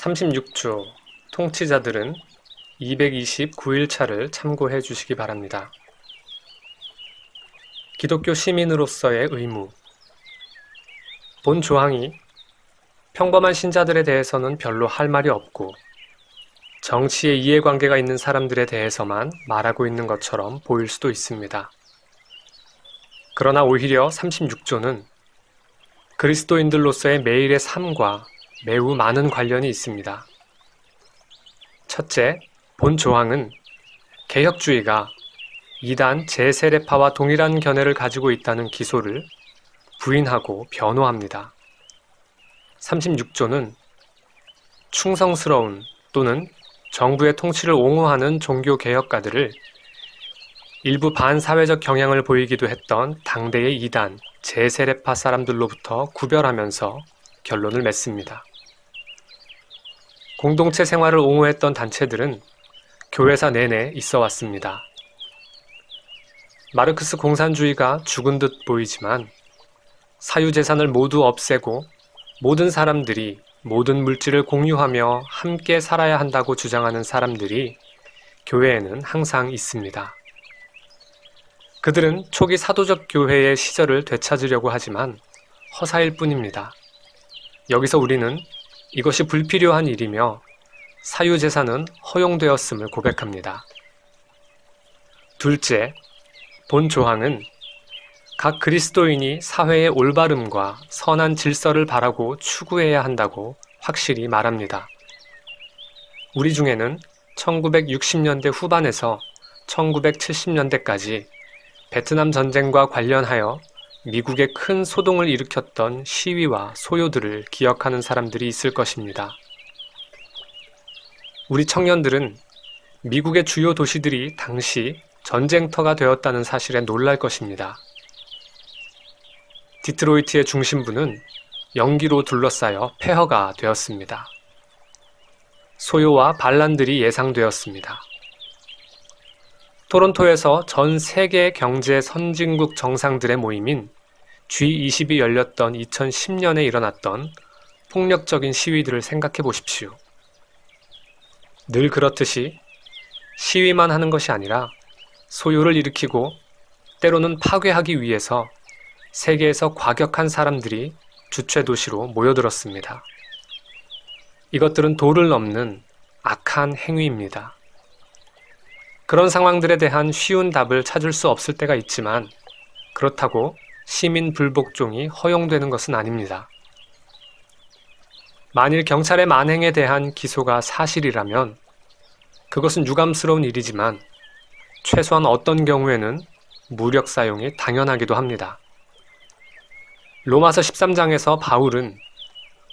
36조 통치자들은 229일차를 참고해 주시기 바랍니다. 기독교 시민으로서의 의무. 본 조항이 평범한 신자들에 대해서는 별로 할 말이 없고 정치에 이해관계가 있는 사람들에 대해서만 말하고 있는 것처럼 보일 수도 있습니다. 그러나 오히려 36조는 그리스도인들로서의 매일의 삶과 매우 많은 관련이 있습니다. 첫째, 본 조항은 개혁주의가 이단 제세례파와 동일한 견해를 가지고 있다는 기소를 부인하고 변호합니다. 36조는 충성스러운 또는 정부의 통치를 옹호하는 종교개혁가들을 일부 반사회적 경향을 보이기도 했던 당대의 이단 제세례파 사람들로부터 구별하면서 결론을 맺습니다. 공동체 생활을 옹호했던 단체들은 교회사 내내 있어 왔습니다. 마르크스 공산주의가 죽은 듯 보이지만 사유재산을 모두 없애고 모든 사람들이 모든 물질을 공유하며 함께 살아야 한다고 주장하는 사람들이 교회에는 항상 있습니다. 그들은 초기 사도적 교회의 시절을 되찾으려고 하지만 허사일 뿐입니다. 여기서 우리는 이것이 불필요한 일이며 사유재산은 허용되었음을 고백합니다. 둘째, 본 조항은 각 그리스도인이 사회의 올바름과 선한 질서를 바라고 추구해야 한다고 확실히 말합니다. 우리 중에는 1960년대 후반에서 1970년대까지 베트남 전쟁과 관련하여 미국에 큰 소동을 일으켰던 시위와 소요들을 기억하는 사람들이 있을 것입니다. 우리 청년들은 미국의 주요 도시들이 당시 전쟁터가 되었다는 사실에 놀랄 것입니다. 디트로이트의 중심부는 연기로 둘러싸여 폐허가 되었습니다. 소요와 반란들이 예상되었습니다. 토론토에서 전 세계 경제 선진국 정상들의 모임인 G20이 열렸던 2010년에 일어났던 폭력적인 시위들을 생각해 보십시오. 늘 그렇듯이 시위만 하는 것이 아니라 소요를 일으키고 때로는 파괴하기 위해서 세계에서 과격한 사람들이 주최 도시로 모여들었습니다. 이것들은 도를 넘는 악한 행위입니다. 그런 상황들에 대한 쉬운 답을 찾을 수 없을 때가 있지만 그렇다고 시민 불복종이 허용되는 것은 아닙니다. 만일 경찰의 만행에 대한 기소가 사실이라면 그것은 유감스러운 일이지만 최소한 어떤 경우에는 무력 사용이 당연하기도 합니다. 로마서 13장에서 바울은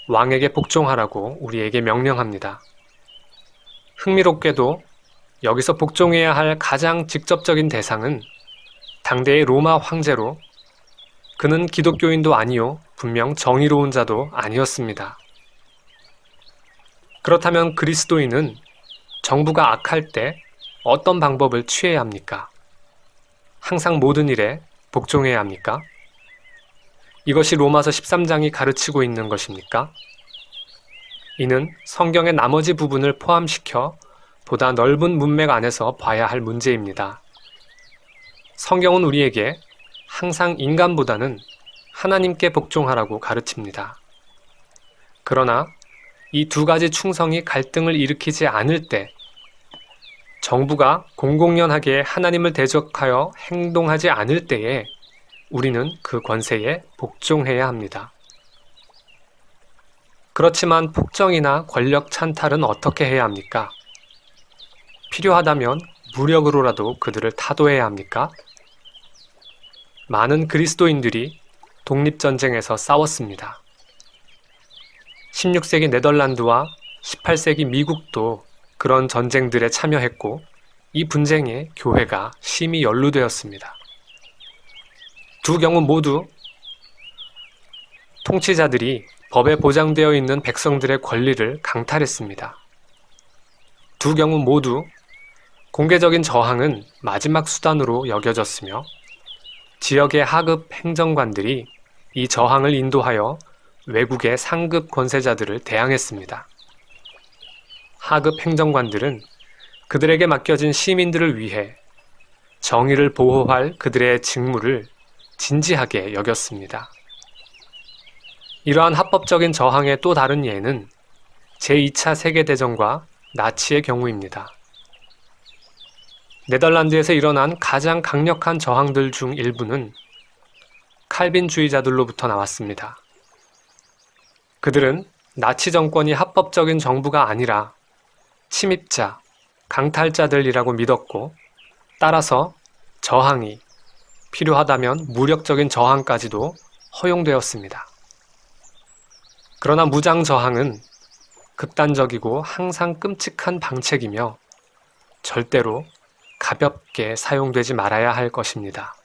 왕에게 복종하라고 우리에게 명령합니다. 흥미롭게도 여기서 복종해야 할 가장 직접적인 대상은 당대의 로마 황제로 그는 기독교인도 아니요 분명 정의로운 자도 아니었습니다. 그렇다면 그리스도인은 정부가 악할 때 어떤 방법을 취해야 합니까? 항상 모든 일에 복종해야 합니까? 이것이 로마서 13장이 가르치고 있는 것입니까? 이는 성경의 나머지 부분을 포함시켜 보다 넓은 문맥 안에서 봐야 할 문제입니다. 성경은 우리에게 항상 인간보다는 하나님께 복종하라고 가르칩니다. 그러나 이 두 가지 충성이 갈등을 일으키지 않을 때 정부가 공공연하게 하나님을 대적하여 행동하지 않을 때에 우리는 그 권세에 복종해야 합니다. 그렇지만 폭정이나 권력 찬탈은 어떻게 해야 합니까? 필요하다면 무력으로라도 그들을 타도해야 합니까? 많은 그리스도인들이 독립전쟁에서 싸웠습니다. 16세기 네덜란드와 18세기 미국도 그런 전쟁들에 참여했고 이 분쟁에 교회가 심히 연루되었습니다. 두 경우 모두 통치자들이 법에 보장되어 있는 백성들의 권리를 강탈했습니다. 두 경우 모두 공개적인 저항은 마지막 수단으로 여겨졌으며 지역의 하급 행정관들이 이 저항을 인도하여 외국의 상급 권세자들을 대항했습니다. 하급 행정관들은 그들에게 맡겨진 시민들을 위해 정의를 보호할 그들의 직무를 진지하게 여겼습니다. 이러한 합법적인 저항의 또 다른 예는 제2차 세계대전과 나치의 경우입니다. 네덜란드에서 일어난 가장 강력한 저항들 중 일부는 칼빈주의자들로부터 나왔습니다. 그들은 나치 정권이 합법적인 정부가 아니라 침입자, 강탈자들이라고 믿었고, 따라서 저항이 필요하다면 무력적인 저항까지도 허용되었습니다. 그러나 무장 저항은 극단적이고 항상 끔찍한 방책이며 절대로 가볍게 사용되지 말아야 할 것입니다.